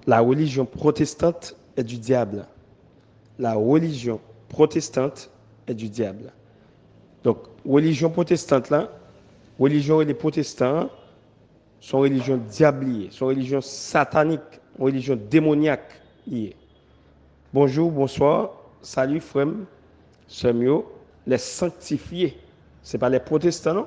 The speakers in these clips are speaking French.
La religion protestante est du diable. La religion protestante est du diable. Donc, religion protestante là, religion et les protestants sont religion diabliée, sont religion satanique, religion démoniaque. Bonjour, bonsoir, salut frère, semio, les sanctifiés. Ce n'est pas les protestants, non?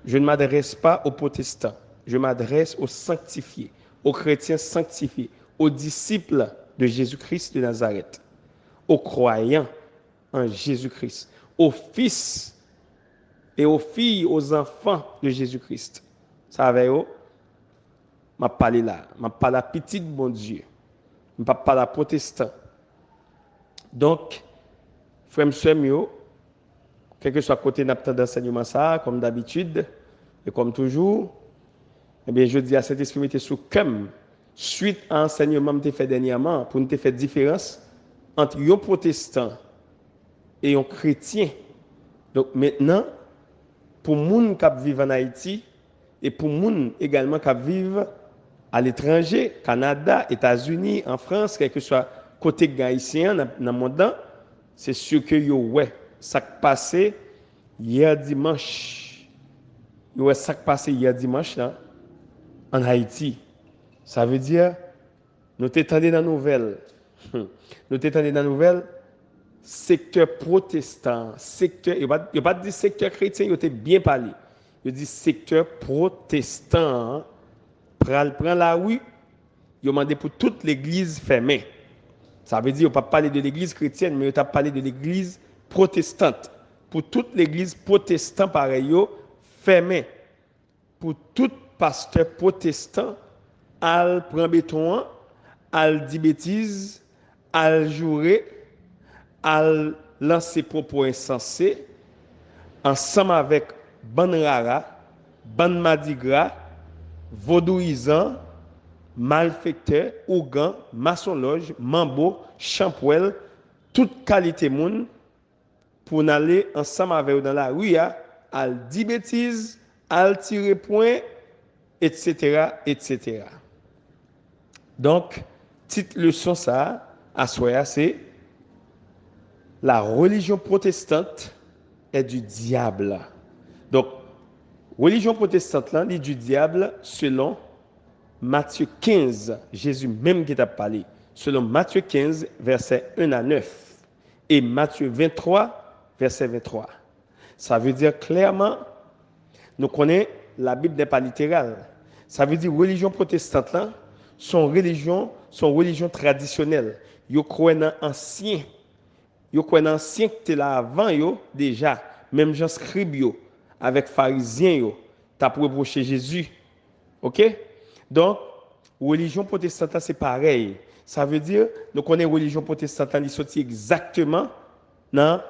Je ne m'adresse pas aux protestants, je m'adresse aux sanctifiés, aux chrétiens sanctifiés, aux disciples de Jésus-Christ de Nazareth, aux croyants en Jésus-Christ, aux fils et aux filles, aux enfants de Jésus-Christ. Ça va, yo? Je parle là, je parle à petit bon Dieu, je parle à protestant. Donc, frère monsieur, quel que soit côté d'enseignement ça, comme d'habitude, et comme toujours, eh bien, je dis à cet esprit, mettez sous comme, suite à l'enseignement que je fait dernièrement, pour nous faire différence entre un protestant et un chrétien. Donc maintenant, pour les gens qui vivent en Haïti, et pour les gens également qui vivent à l'étranger, Canada, États-Unis, en France, quel que soit côté haïtien dans le monde, c'est sûr que ouais, ça qui passé hier dimanche. Ouais, ça qui passé hier dimanche là, en Haïti. Ça veut dire, nous t'étendons dans la nouvelle. Nous t'étendons dans la nouvelle, secteur protestant, secteur, il n'y a pas de secteur chrétien, il a bien parlé. Il dit secteur protestant, prend la rue, il a demandé pour toute l'église fermée. Ça veut dire, il n'a pas parlé de l'église chrétienne, mais il a parlé de l'église protestante. Pour toute l'église protestante, pareil, fermée. Pour tout pasteur protestant, al prend béton, al dit bêtise, al jouer, al lancer propos insensés, ensemble avec ban rara, ban madigra, vaudouisant, malfaiteur, ougan, maçon-loge, mambo, champouel, toute qualité moun, pour aller ensemble avec eux dans la rue, al dit bêtise, al tirer point, etc., etc. Donc, petite leçon ça, à soi, c'est la religion protestante est du diable. Donc, religion protestante là, est du diable selon Matthieu 15, Jésus même qui t'a parlé, selon Matthieu 15, versets 1 à 9, et Matthieu 23, verset 23. Ça veut dire clairement, nous connaissons la Bible n'est pas littérale. Ça veut dire religion protestante là, son religion traditionnelle. Yo croient dans ancien. Yo croient dans ancien qui était là avant yo déjà, même Jean scribe yo avec pharisiens yo, t'a reproché Jésus. OK? Donc religion protestante c'est pareil. Ça veut dire nous connaissons religion protestante qui sorti exactement dans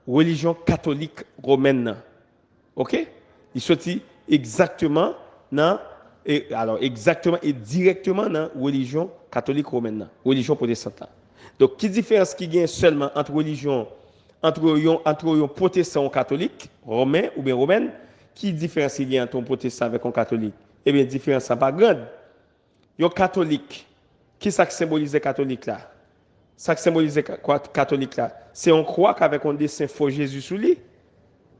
religion catholique romaine. OK? Il sorti exactement dans exactement et directement dans la religion catholique romaine, religion protestante. Donc, qui différence qui gagne seulement entre religion, entre un protestant et un catholique, romain ou bien romaine, qui différence il y a entre un protestant avec un catholique? Eh bien, différence n'est pas grande. Un catholique, qui ça symbolise catholique là? Ça symbolise catholique là? C'est on croit qu'avec un dessin faux Jésus sous lui.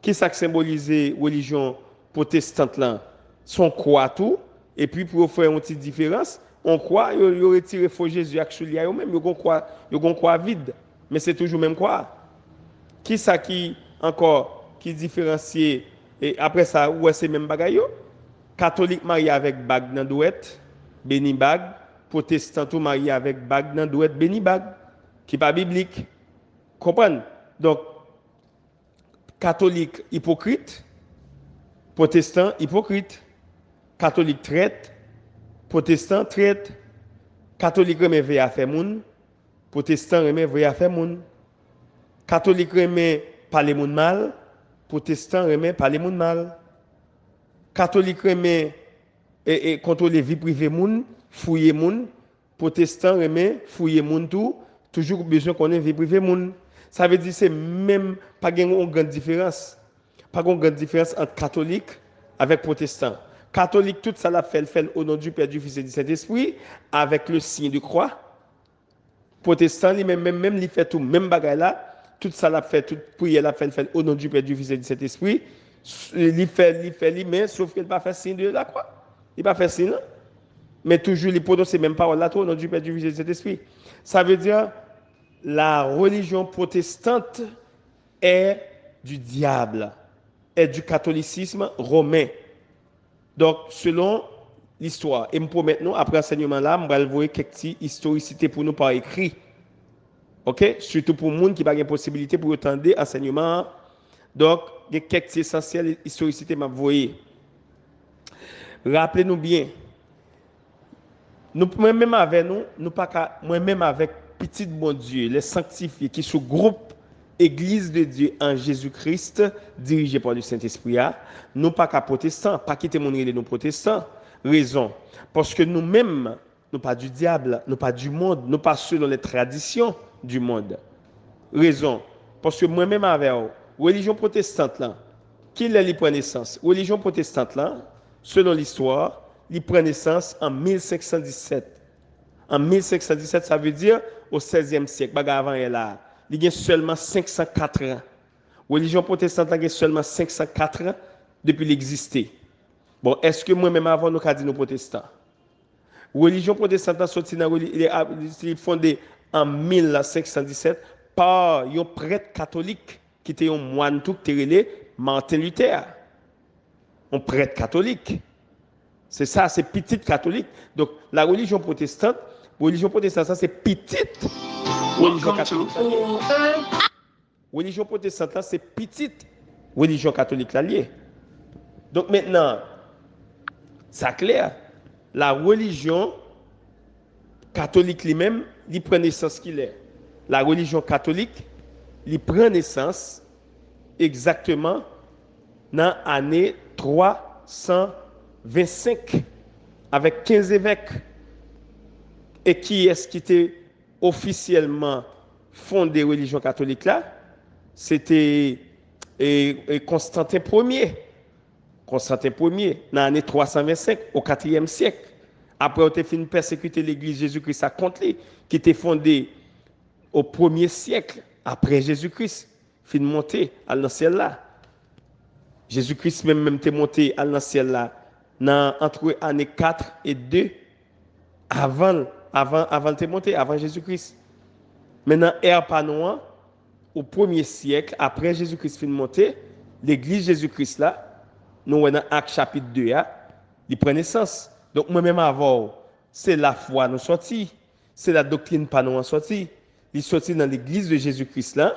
Qui ça symbolise religion protestante là? Son croix tout. Et puis, pour faire une petite différence, on croit, il retire faux Jésus avec celui-là, même, il croit vide. Mais c'est toujours même croix. Qui ça qui, encore, qui différencie, et après ça, où est-ce même bagaille? Catholique marié avec bague dans douette, béni bague, protestant tout marié avec bague dans douette, béni bague, qui n'est pas biblique. Comprenez? Donc, catholique hypocrite, protestant hypocrite. Catholique traite, protestant traite, catholique remet veille à faire moun, protestant remet veille à faire moun, catholique remet parler moun mal, protestant remet parler moun mal, catholique remet et contrôler vie privée moun, fouiller moun, protestant remet fouiller moun tout, toujours besoin qu'on ait vie privée moun. Ça veut dire c'est même pas une grande différence. Pas une grande différence entre catholique avec protestant. Catholique, tout ça l'a fait au nom du Père, du Fils et du Saint-Esprit, avec le signe de croix. Protestant, même, il fait tout, même bagaille là, tout ça l'a fait, toute prière l'a fait au nom du Père, du Fils et du Saint-Esprit. Il fait, mais sauf qu'il n'a pas fait signe de la croix. Il n'a pas fait signe, mais toujours il prononce ces mêmes paroles là, au nom du Père, du Fils et du Saint-Esprit. Ça veut dire, la religion protestante est du diable, est du catholicisme romain. Donc, selon l'histoire, et pour maintenant, après l'enseignement là, je vais voir quelques historicités pour nous par écrit. OK? Surtout pour les gens qui n'ont pas de possibilité pour entendre l'enseignement. Donc, il y a quelques essentielles historicités que je vais rappelez-nous bien, moi-même avec moi-même avec petit bon Dieu, les sanctifiés qui sont groupe Église de Dieu en Jésus-Christ, dirigé par le Saint-Esprit, nous pas qu'à protestants, pas quitter mon les nous protestants. Raison, parce que nous-mêmes, nous pas du diable, nous pas du monde, nous pas selon les traditions du monde. Raison, parce que moi-même avec religion protestante là, qui est prend naissance? Religion protestante là, selon l'histoire, il prend naissance en 1517. En 1517, ça veut dire au XVIe siècle. Avant elle là, il y a seulement 504 ans. Religion protestante a seulement 504 ans depuis l'exister. Bon, est-ce que moi-même avant nous avons dit nous protestants? Religion protestante est fondée en 1517 par un prêtre catholique qui était un moine tout qui Martin Luther. Un prêtre catholique. C'est ça, c'est petite catholique. Donc la religion protestante, ça c'est petite religion catholique. Religion protestante, c'est petite religion catholique liée. Donc maintenant, c'est clair, la religion catholique lui-même, il prend naissance qu'il est. La religion catholique, il prend naissance exactement dans l'année 325 avec 15 évêques. Et qui est-ce qui était officiellement fondé la religion catholique là? C'était Constantin Ier. Constantin Ier, dans l'année 325, au IVe siècle. Après, on a fini persécuter l'église Jésus-Christ à contre lui, qui était fondée au 1er siècle après Jésus-Christ. Fin monté à l'ancien là. Jésus-Christ même était monté à l'ancien là entre années 4 et 2 avant de monter, avant Jésus-Christ. Maintenant, ère Panois, au 1er siècle, après Jésus-Christ fin monté, l'église Jésus-Christ là, nous dans Actes chapitre 2, il prend naissance. Donc, moi-même avant, c'est la foi nous sorti, c'est la doctrine Panois sorti. Il sorti dans l'église de Jésus-Christ là,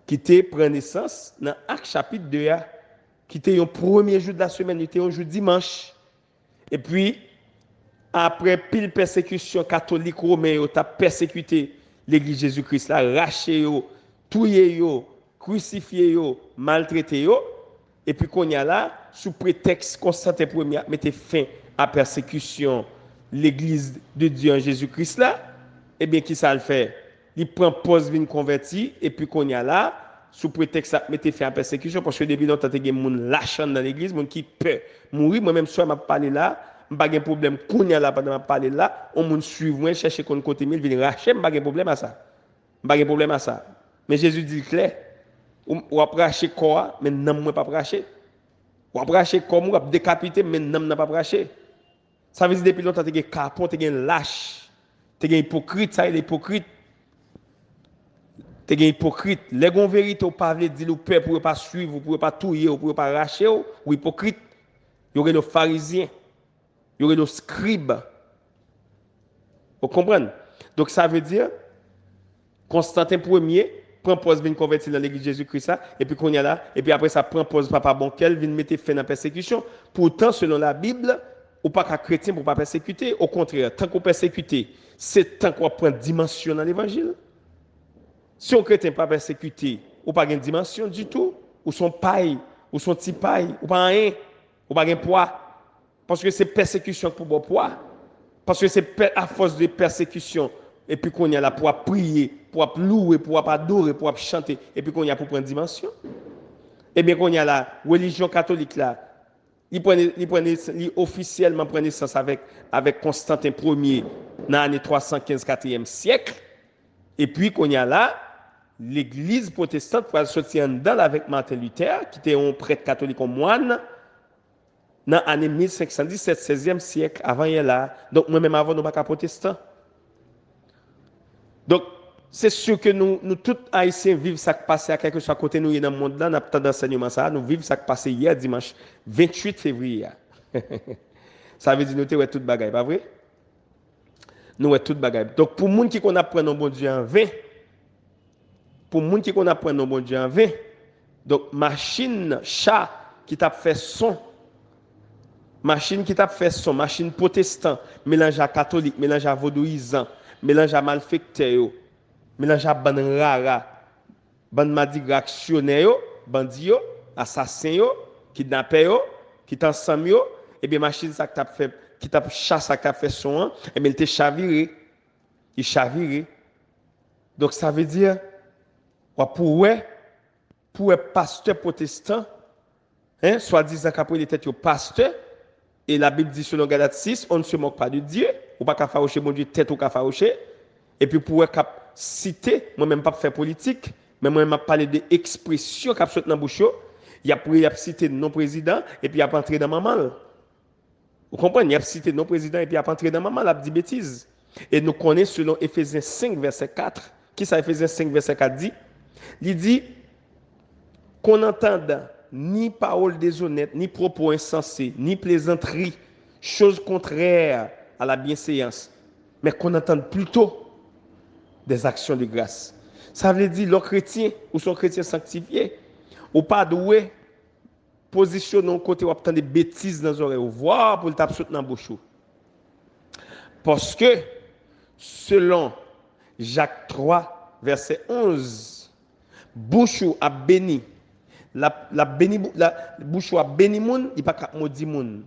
qui prend naissance dans Actes chapitre 2, qui était le premier jour de la semaine, il était un jour dimanche. Et puis, après pile persécution catholique romaine, tu as persécuté l'église Jésus-Christ là, raché yo, tué yo, crucifié yo, maltraité yo, et puis qu'on y a là, sous prétexte Constantin Ier mettait fin à persécution l'église de Dieu en Jésus-Christ là, et bien qui ça le fait? Il prend pause vin converti, et puis qu'on y a là, sous prétexte ça mettait fin à persécution, parce que depuis longtemps, il y a des gens lâchant dans l'église, des gens qui peut mourir, moi-même, soit m'a parlé là, pas de problème qu'on y a là pendant parler là on moun suivre moi chercher qu'on côté mille venir racher pas de problème à ça mais Jésus dit clair ou a racher corps mais non moi pas racher ou a racher corps ou a décapiter mais non n'a pas racher ça veut dire depuis longtemps tu es capon tu es lâche tu es hypocrite ça il est hypocrite tu es hypocrite les gon vérité ou pas veut dire le peuple pour pas suivre pour pas touiller pour pas racher ou hypocrite il y aurait le pharisien. Il y aurait le scribe. Vous comprenez? Donc ça veut dire, Constantin Ier prend pause, vient convertir dans l'église Jésus-Christ, et puis qu'on y a là, et puis après ça prend pause, papa Bonquel, vient mettre fin à la persécution. Pourtant, selon la Bible, ou pas qu'un chrétien pour pas persécuter, au contraire, tant qu'on persécute, c'est tant qu'on prend dimension dans l'évangile. Si un chrétien pas persécuté, ou pas une dimension du tout, ou son paille, ou son petit paille, ou pas rien, ou pas un poids. Parce que c'est persécution pour bon poids. Parce que c'est à force de persécution. Et puis qu'on y a là pour prier, pour louer, pour adorer, pour chanter. Et puis qu'on y a pour prendre dimension. Et bien qu'on y a la religion catholique là. Il officiellement prenait naissance avec Constantin Ier dans l'année 315 4e siècle. Et puis, qu'on y a là, l'église protestante pour sortir en dedans avec Martin Luther, qui était un prêtre catholique, un moine, dans l'année 1517, 16e siècle, avant il y a là. Donc, moi-même, avant, nous ne sommes pas protestants. Donc, c'est sûr que nous tous Haïtiens vivons ce qui passe à quelque chose à côté nous dans le monde là, nous avons d'enseignement ça, nous vivons ce qui passe hier dimanche 28 février. Ça veut dire que nous sommes tout bagaille, pas vrai? Nous sommes tout bagaille. Donc pour les gens qui apprennent nos bon Dieu en 20, pour les gens qui apprennent nos bon Dieu en 20, donc machine chat qui t'a fait son, machine protestant, mélange à catholique, mélange à vaudouisant, mélange à malfecteur, mélange à ban rara, ban madigractionnaire, bandi yo, assassin yo, kidnappeur yo, qui t'ensemble yo, et bien machine ça t'a fait qui t'a chasse ça t'a fait son, et bien il te chaviré. Il chaviré. Donc ça veut dire pour un pasteur protestant, hein, soi-disant qu'après il était pasteur, et la Bible dit selon Galates 6, on ne se moque pas de Dieu, ou pas qu'à faroucher mon Dieu tête ou qu'à faroucher. Et puis pour citer, moi-même pas faire politique, mais moi-même parler de expressions qui sortent dans la bouche, il a cité non président et puis il a entré dans maman. Vous comprenez? Il a cité non président et puis il a entré dans maman, il a dit bêtises. Et nous connaissons selon Éphésiens 5 verset 4, qui ça Éphésiens 5 verset 4 dit? Il dit qu'on n'entende ni parole déshonnête, ni propos insensés, ni plaisanterie, choses contraires à la bienséance, mais qu'on entende plutôt des actions de grâce. Ça veut dire, les chrétiens ou son chrétien sanctifié, ou pas doué, positionner au côté ou obtenir des bêtises dans les oreilles, ou voir pour le taper dans la bouche. Parce que, selon Jacques 3, verset 11, bouche a béni. La bouche a béni moun, il n'y a pas qu'à maudire moun.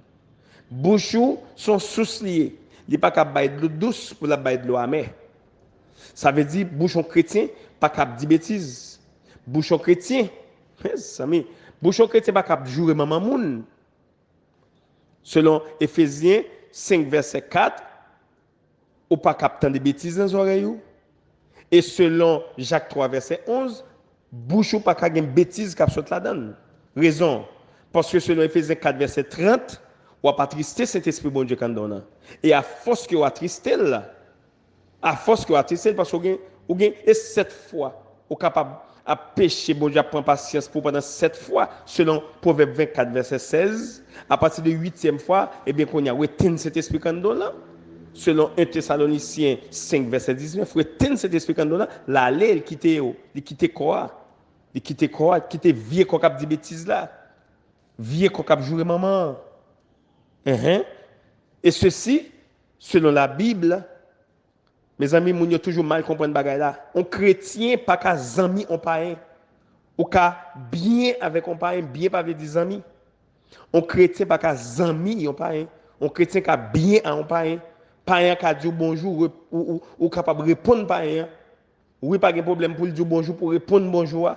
Bouche sont sous-liés, il n'y a pas qu'à bailler de l'eau douce pour la bailler de l'eau amère. Ça veut dire, bouchon chrétien, pas cap di bêtises. Bouchon chrétien, bouchon chrétien, pas cap jouer maman moun. Selon Éphésiens 5, verset 4, ou pas cap tant de bêtises dans les oreilles. Et selon Jacques 3, verset 11, bouchon pas cap gen bêtises cap saute là-dedans. Raison, parce que selon Éphésiens 4, verset 30, ou pas tristé Saint-Esprit bon Dieu quand donne. Et à force que ou attristé là, à force que vous attendez, parce que vous avez 7 fois, vous êtes capable de pécher, bon Dieu prend patience pour pendant 7 fois, selon Proverbe 24, verset 16. À partir de 8e fois, eh bien, qu'on y a retenu cet esprit candon là, selon 1 Thessaloniciens 5, verset 19, retenu cet esprit candon là, l'aller, il quitte quoi? Il quitte quoi? Il quitte vieux qu'on a dit bêtises là. Vieux qu'on a joué maman. Et ceci, selon la Bible, mes amis, moun yo toujours mal comprendre bagay là. On chrétien pas qu'à zami on païen. Ou qu'à bien avec on païen, bien pas avec des amis. On chrétien pas qu'à zami on païen. On chrétien qu'à bien à on païen. Païen qu'à dire bonjour ou capable répondre païen. Oui pas de problème pour dire bonjour pour répondre bonjour.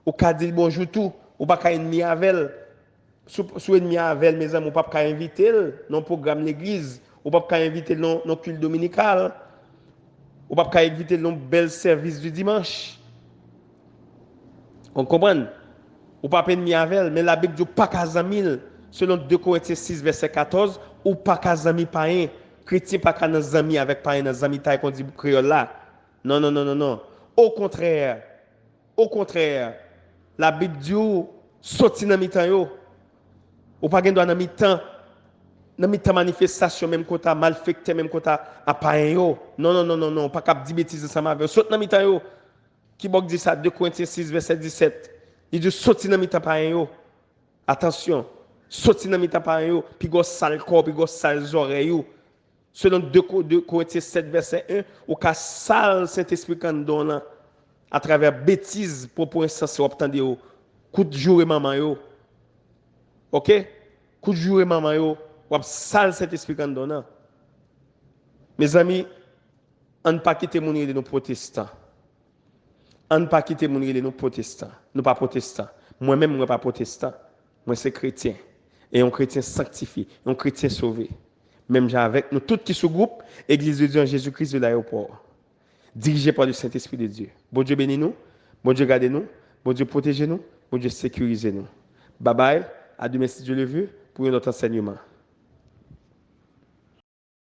Ou qu'à dire bonjour tout, ou pas qu'à ennemi avec. Sous ennemi avec mes amis, ou pas qu'à inviter non programme l'église, ou pas qu'à inviter non culte dominical. Ou pas éviter nos bel service du dimanche. On comprend? Ou pas ennemi avec, mais la Bible dit pas kazamil, selon 2 Corinthiens 6, verset 14, ou pas kazami païen. Chrétien pas qu'un ami avec païen, un ami taille qu'on dit créole là. Non, non, non, non, non. Au contraire, la Bible dit sorti dans mi-temps yo. Ou pas gen dans mi-temps. Dans mi-temps manifestation même quand tu malfecté même quand tu à païen yo. Non non non non non, pas cap di bêtises ensemble avec. Saute dans mi-temps yo. Qui bok dit ça 2 Corinthiens 6 verset 17. Il dit sorti dans mi-temps païen yo. Attention, sorti dans mi-temps païen yo, puis go sale corps, puis go sale oreilles yo. Selon 2 Corinthiens 7 verset 1, ou ka sale Saint-Esprit quand donne à travers bêtises propos insensés obtendre yo. Coup de jour maman yo. OK? Coup de jour maman yo. Ou sale cet esprit qu'on donne. Mes amis, on ne pas quitter mon de nos protestants. On ne pas quitter mon de nos protestants. Nous pas protestants. Moi-même, moi pas protestant. Moi c'est chrétien. et un chrétien sanctifié, un chrétien sauvé. Même avec nous, tout qui se groupe, Église de Dieu en Jésus-Christ de l'aéroport, dirigé par le Saint-Esprit de Dieu. Bon Dieu bénis nous, bon Dieu gardez nous, bon Dieu protégez nous, bon Dieu sécurisez nous. Bye bye, à demain si Dieu le veut, pour notre enseignement.